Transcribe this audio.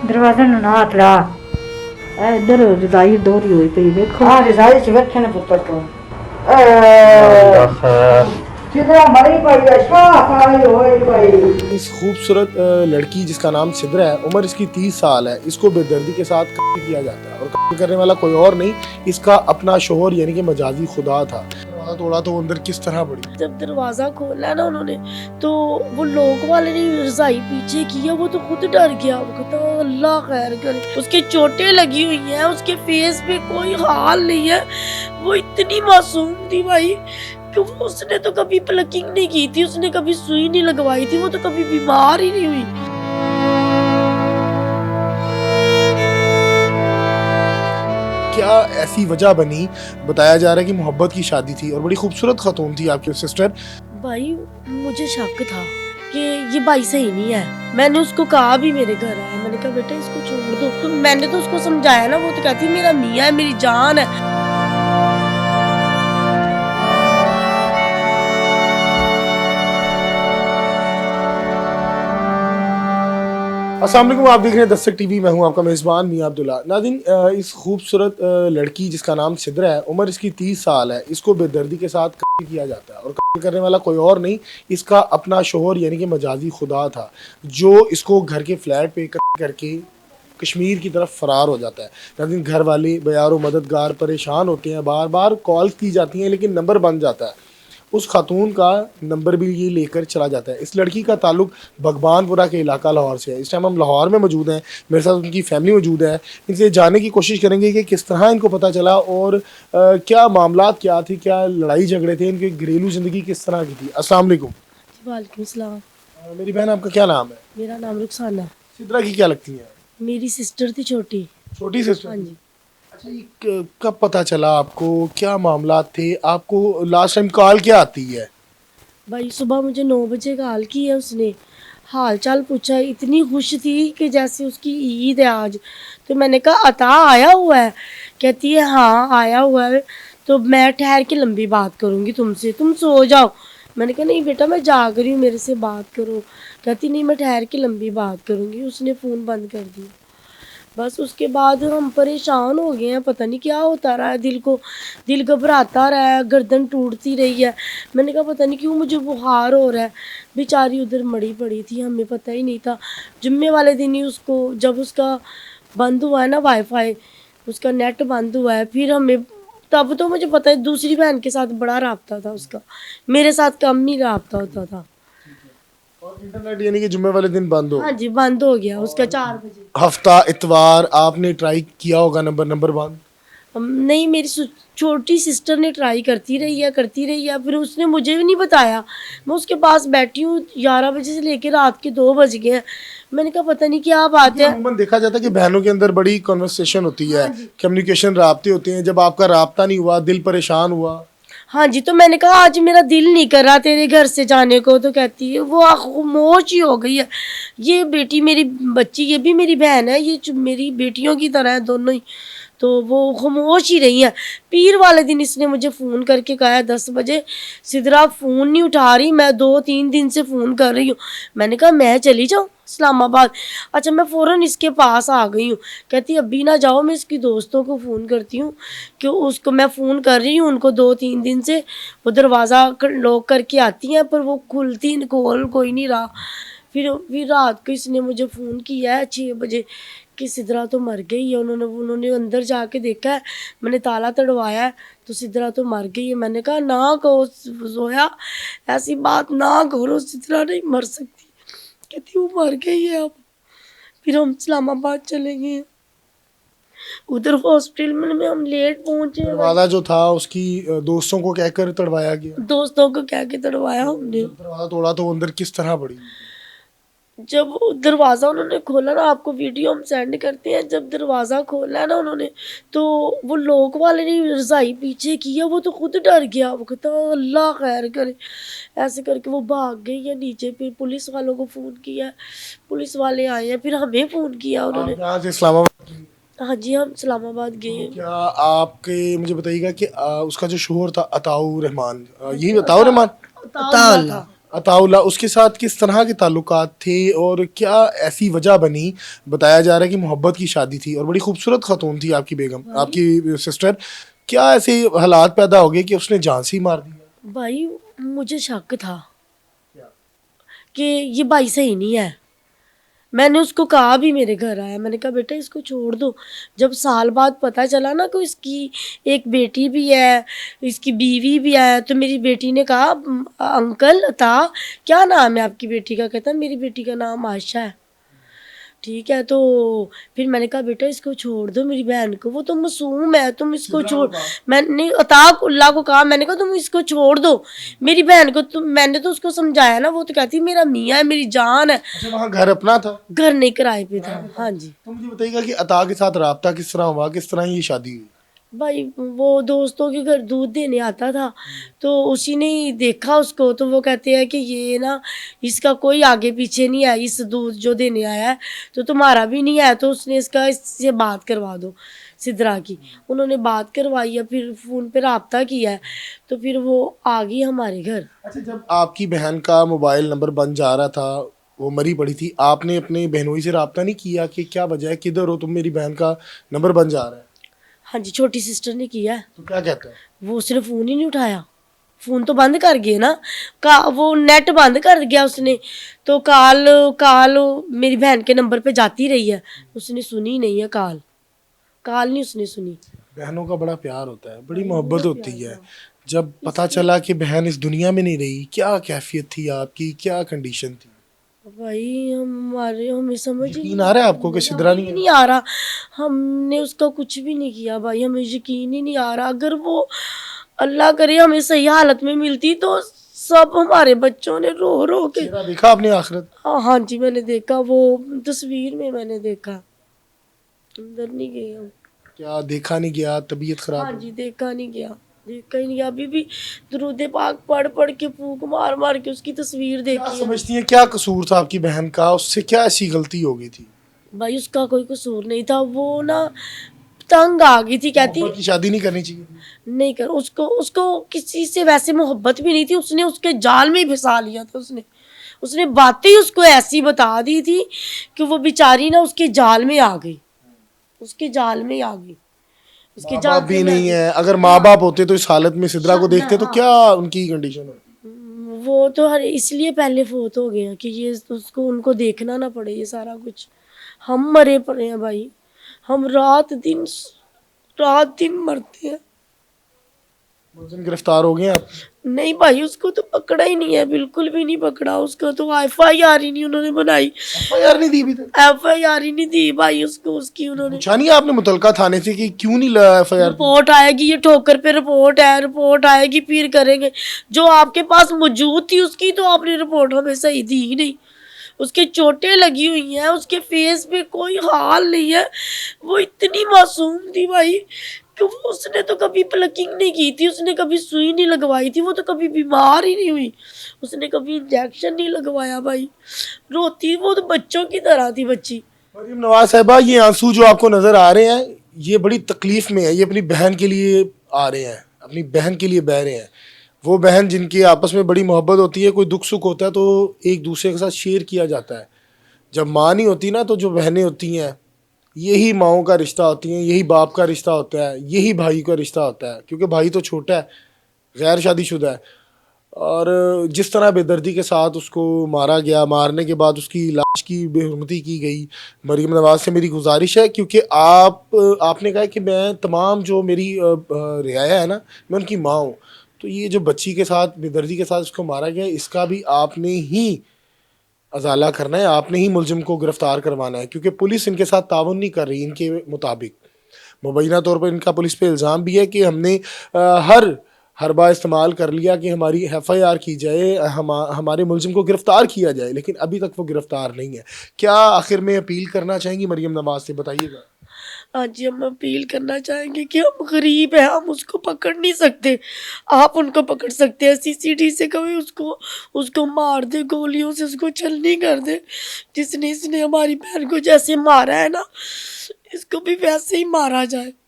दरवाजे ਨੂੰ ਨਾ ਹੱਥ ਲਾ। इधर रजाई दोहरी हुई पई देखो। ਆ ਰਜ਼ਾਈ ਚ ਬੈਠੇ ਨੇ ਪੁੱਤਰ ਤੋਂ किधर मरी पड़ी है शाह खाई होई पई। इस खूबसूरत लड़की जिसका नाम सिद्रा है, उम्र इसकी 30 साल है, इसको बेदर्दी के साथ कत्ल किया जाता है और कत्ल करने वाला कोई और नहीं, इसका अपना शोहर यानी कि मजाजी खुदा था। तोड़ा तो अंदर किस तरह पड़ी। जब दरवाजा खोला ना उन्होंने तो वो लोग वाले ने रजाई पीछे किया, वो तो खुद डर गया। वो कहता अल्लाह खैर करे। उसके चोटें लगी हुई हैं, उसके फेस पे कोई हाल नहीं है। वो इतनी मासूम थी भाई कि उसने तो कभी प्लकिंग नहीं की थी, उसने कभी सुई नहीं लगवाई थी, वो तो कभी बीमार ही नहीं हुई। क्या ऐसी वजह बनी? बताया जा रहा है कि मोहब्बत की शादी थी और बड़ी खूबसूरत खतून थी आपकी सिस्टर। भाई मुझे शक था कि ये भाई सही नहीं है। मैंने उसको कहा भी, मेरे घर आया, मैंने कहा बेटा इसको छोड़ दो। तो मैंने तो उसको समझाया ना, वो तो कहती मेरा मियाँ है, मेरी जान है। अस्सलाम वालेकुम, आप देख रहे हैं दस्तक टीवी। मैं हूं आपका मेज़बान मियां अब्दुल्ला। नाज़रीन, इस खूबसूरत लड़की जिसका नाम सिद्रा है, उम्र इसकी 30 साल है, इसको बेदर्दी के साथ कत्ल किया जाता है और कत्ल करने वाला कोई और नहीं, इसका अपना शोहर यानी कि मजाजी खुदा था, जो इसको घर के फ्लैट पे कत्ल करके कश्मीर की तरफ फ़रार हो जाता है। नाज़रीन, घर वाले बेयारो मददगार परेशान होते हैं, बार बार कॉल की जाती हैं लेकिन नंबर बंद जाता है। उस खातून का नंबर भी ये लेकर चला जाता है। इस लड़की का ताल्लुक भगवानपुरा के इलाका लाहौर से है। इस टाइम हम लाहौर में मौजूद हैं, मेरे साथ उनकी फैमिली मौजूद है। इनसे जानने की कोशिश करेंगे कि किस तरह इनको पता चला और क्या मामलात क्या थी, क्या लड़ाई झगड़े थे, इनकी घरेलू ज़िंदगी किस तरह की थी। अस्सलाम वालेकुम। वालेकुम सलाम। मेरी बहन, आपका क्या नाम है? मेरा नाम रुखसाना। सिद्रा की क्या लगती है? मेरी सिस्टर थी छोटी। छोटी सिस्टर। हाँ जी। अच्छा, ये कब पता चला आपको? क्या मामलात थे? आपको लास्ट टाइम कॉल क्या आती है? भाई सुबह मुझे 9 बजे कॉल की है उसने, हाल चाल पूछा। इतनी खुश थी कि जैसे उसकी ईद है आज। तो मैंने कहा अता आया हुआ है? कहती है हाँ आया हुआ है, तो मैं ठहर के लंबी बात करूँगी तुमसे, तुम सो जाओ। मैंने कहा नहीं बेटा मैं जाग रही हूँ, मेरे से बात करो। कहती नहीं मैं ठहर के लंबी बात करूँगी। उसने फ़ोन बंद कर दिया। बस उसके बाद हम परेशान हो गए हैं, पता नहीं क्या होता रहा है। दिल घबराता रहा है, गर्दन टूटती रही है। मैंने कहा पता नहीं क्यों मुझे बुखार हो रहा है। बेचारी उधर मड़ी पड़ी थी, हमें पता ही नहीं था। जुम्मे वाले दिन ही उसको, जब उसका बंद हुआ है ना वाईफाई, उसका नेट बंद हुआ है, फिर हमें तब तो मुझे पता है दूसरी बहन के साथ बड़ा राब्ता था उसका, मेरे साथ कम ही राब्ता होता था। और इंटरनेट यानी कि जुम्मे वाले दिन बंद हो? हाँ जी बंद हो गया उसका 4 बजे। हफ्ता इतवार आपने ट्राई किया होगा, नंबर बंद? नहीं, मेरी छोटी सिस्टर ने ट्राई करती रही है। फिर उसने मुझे भी नहीं बताया। मैं उसके पास बैठी हूँ, 11 बजे से लेकर रात के 2 बज गए हैं। मैंने कहा पता नहीं क्या बात है। अमूमन देखा जाता है कि बहनों के अंदर बड़ी कन्वर्सेशन होती है, कम्युनिकेशन, राब्ते होते हैं। जब आपका राब्ता नहीं हुआ, दिल परेशान हुआ। हाँ जी, तो मैंने कहा आज मेरा दिल नहीं कर रहा तेरे घर से जाने को। तो कहती है वो खामोश ही हो गई है। ये बेटी मेरी बच्ची, ये भी मेरी बहन है, ये मेरी बेटियों की तरह है दोनों ही। तो वो खामोश ही रही है। पीर वाले दिन इसने मुझे फ़ोन करके कहा 10 बजे, सिद्रा फ़ोन नहीं उठा रही, मैं 2-3 दिन से फ़ोन कर रही हूँ। मैंने कहा मैं चली जाऊँ इस्लामाबाद? अच्छा, मैं फ़ौरन इसके पास आ गई हूँ। कहती अभी ना जाओ, मैं इसकी दोस्तों को फ़ोन करती हूँ कि उसको मैं फ़ोन कर रही हूँ उनको 2-3 दिन से। वो दरवाज़ा लॉक करके आती हैं पर वो खुलती खोल कोई नहीं रहा। फिर रात को इसने मुझे फ़ोन किया है 6 बजे कि सिद्रा तो मर गई है। उन्होंने अंदर जाके देखा है, मैंने ताला तड़वाया है, तो सिद्रा तो मर गई है। मैंने कहा ना कहो जोया, ऐसी बात ना करो, सिद्रा नहीं मर सकती। कहती वो मर गई है अब। फिर हम इस्लामाबाद चले गए। उधर हॉस्पिटल में हम लेट पहुंचे। दरवाजा जो था उसकी दोस्तों को कहकर तड़वाया गया। दोस्तों को कह के तड़वाया हमने। दरवाजा तोड़ा तो अंदर किस तरह पड़ी? जब दरवाज़ा उन्होंने खोला ना, आपको वीडियो हम सेंड करते हैं, जब दरवाज़ा खोला ना उन्होंने, तो वो लोग वाले ने रज़ाई पीछे किया, वो तो खुद डर गया। वो कहता अल्लाह खैर करे। ऐसे करके वो भाग गई है नीचे। फिर पुलिस वालों को फ़ोन किया, पुलिस वाले आए हैं, फिर हमें फ़ोन किया उन्होंने। यहाँ से इस्लामाबाद? हाँ जी, हम इस्लामाबाद गए। क्या आपके मुझे बताइएगा कि उसका जो शोहर था अताउर रहमान, यही अताउर रहमान? अताउल्ला, उसके साथ किस तरह के ताल्लुकात थे और क्या ऐसी वजह बनी? बताया जा रहा है कि मोहब्बत की शादी थी और बड़ी खूबसूरत खातून थी आपकी बेगम, आपकी सिस्टर। क्या ऐसे हालात पैदा हो गए कि उसने जान से ही मार दिया? भाई मुझे शक था कि ये भाई सही नहीं है। मैंने उसको कहा भी, मेरे घर आया, मैंने कहा बेटा इसको छोड़ दो। जब साल बाद पता चला ना कि इसकी एक बेटी भी है, इसकी बीवी भी है, तो मेरी बेटी ने कहा अंकल था, क्या नाम है आपकी बेटी का? कहता मेरी बेटी का नाम आयशा है। ठीक है, तो फिर मैंने कहा बेटा इसको छोड़ दो, मेरी बहन को, वो तो मासूम है, तुम इसको छोड़। मैंने अताउल्ला को कहा, मैंने कहा तुम इसको छोड़ दो मेरी बहन को। तुम, मैंने तो उसको समझाया ना, वो तो कहती मेरा मियाँ है, मेरी जान है। अच्छा, वहाँ घर अपना था? घर नहीं, किराए पे था। हाँ जी। तो मुझे बताइएगा कि अता के साथ राब्ता किस तरह हुआ, किस तरह ये शादी हुई? भाई वो दोस्तों के घर दूध देने आता था, तो उसी ने ही देखा उसको, तो वो कहते हैं कि ये ना इसका कोई आगे पीछे नहीं है, इस दूध जो देने आया है तो तुम्हारा भी नहीं है, तो उसने इससे बात करवा दो सिद्रा की। उन्होंने बात करवाई है, फिर फ़ोन पे राब्ता किया है, तो फिर वो आ गई हमारे घर। अच्छा, जब आपकी बहन का मोबाइल नंबर बन जा रहा था, वो मरी पड़ी थी, आपने अपने बहनोई से राब्ता नहीं किया कि क्या वजह है, किधर हो तुम, मेरी बहन का नंबर बन जा रहा है? हाँ जी, छोटी सिस्टर ने किया है। तो क्या कहता है? वो उसने फ़ोन ही नहीं उठाया, फ़ोन तो बंद कर गए ना, का वो नेट बंद कर दिया उसने, तो कॉल कॉल मेरी बहन के नंबर पे जाती रही है, उसने सुनी नहीं है कॉल नहीं उसने सुनी। बहनों का बड़ा प्यार होता है, बड़ी मोहब्बत होती है। जब पता चला कि बहन इस दुनिया में नहीं रही, क्या कैफियत थी आपकी, क्या कंडीशन थी? भाई हमें समझ ही यकीन आ रहा है आपको कि सिद्रा नहीं है? नहीं आ रहा, हमने उसका कुछ भी नहीं किया भाई, हमें यकीन ही नहीं आ रहा। अगर वो अल्लाह करे हमें सही हालत में मिलती तो सब हमारे बच्चों ने रो रो के। चेहरा देखा आपने आखिरत? हाँ जी, मैंने देखा, वो तस्वीर में मैंने देखा, अंदर नहीं गए हम। क्या देखा नहीं गया? तबीयत खराब? हाँ जी, देखा नहीं गया, देखा ही नहीं गया। अभी भी दुरूद पाक पढ़ पढ़ के, फूक मार मार के उसकी तस्वीर क्या देखी है। समझती हैं, क्या कसूर था आपकी बहन का? उससे क्या ऐसी गलती हो गई थी? भाई उसका कोई कसूर नहीं था, वो ना तंग आ गई थी, कहती मोहब्बत की शादी नहीं करनी चाहिए थी? नहीं कर, उसको उसको किसी से वैसे मोहब्बत भी नहीं थी, उसने उसके जाल में ही फंसा लिया था। उसने बातें ही उसको ऐसी बता दी थी कि वो बेचारी ना उसके जाल में आ गई, उसके जाल में आ गई, उसके माँ जाल बाप भी नहीं है, अगर माँ बाप होते तो इस हालत में सिद्रा को देखते तो क्या उनकी कंडीशन होती? वो तो हर इसलिए पहले फोत हो गए हैं कि ये उसको उनको देखना ना पड़े ये सारा कुछ। हम मरे पड़े हैं भाई, हम रात दिन मरते हैं। मुलजिम गिरफ्तार हो गए आप? नहीं भाई, उसको तो पकड़ा ही नहीं है, बिल्कुल भी नहीं पकड़ा, उसका तो FIR ही नहीं उन्होंने बनाई, FIR नहीं दी अभी तक? FIR ही नहीं दी भाई उसको, उसकी उन्होंने। पूछा नहीं आपने मुतलका थाने से कि क्यों नहीं FIR? रिपोर्ट आएगी, ये ठोकर पे रिपोर्ट है, रिपोर्ट आएगी फिर करेंगे। जो आपके पास मौजूद थी उसकी तो आपने रिपोर्ट हमें सही दी ही नहीं। उसके चोटें लगी हुई हैं, उसके फेस पे कोई हाल नहीं है, वो इतनी मासूम थी भाई कि उसने तो कभी प्लकिंग नहीं की थी, उसने कभी सुई नहीं लगवाई थी, वो तो कभी बीमार ही नहीं हुई, उसने कभी इंजेक्शन नहीं लगवाया भाई। रोती वो तो बच्चों की तरह थी बच्ची। मरियम नवाज साहिबा, ये आंसू जो आपको नजर आ रहे हैं, ये बड़ी तकलीफ में है, ये अपनी बहन के लिए आ रहे हैं, अपनी बहन के लिए बह रहे हैं। वो बहन जिनकी आपस में बड़ी मोहब्बत होती है, कोई दुख सुख होता है तो एक दूसरे के साथ शेयर किया जाता है। जब माँ नहीं होती ना, तो जो बहनें होती हैं, यही माओं का रिश्ता होती हैं, यही बाप का रिश्ता होता है, यही भाई का रिश्ता होता है, क्योंकि भाई तो छोटा है, गैर शादीशुदा है। और जिस तरह बेदर्दी के साथ उसको मारा गया, मारने के बाद उसकी लाश की बेहुरमती की गई, मरीम नवाज से मेरी गुजारिश है, क्योंकि आपने कहा कि मैं तमाम जो मेरी रियाया है ना, मैं उनकी माँ हूँ, तो ये जो बच्ची के साथ बेदर्दी के साथ उसको मारा गया, इसका भी आपने ही अजाला करना है, आपने ही मुलजिम को गिरफ्तार करवाना है, क्योंकि पुलिस इनके साथ ताउन नहीं कर रही इनके मुताबिक। मुबैना तौर पर इनका पुलिस पे इल्ज़ाम भी है कि हमने हर बार इस्तेमाल कर लिया कि हमारी FIR की जाए, हमारे मुलजिम को गिरफ़्तार किया जाए, लेकिन अभी तक वो गिरफ़्तार नहीं है। क्या आखिर में अपील करना चाहेंगी मरियम नवाज से, बताइएगा। आज हम अपील करना चाहेंगे कि हम गरीब हैं, हम उसको पकड़ नहीं सकते, आप उनको पकड़ सकते हैं। CCD से कभी उसको मार दे, गोलियों से उसको छलनी कर दे, इसने हमारी बहन को जैसे मारा है ना, इसको भी वैसे ही मारा जाए।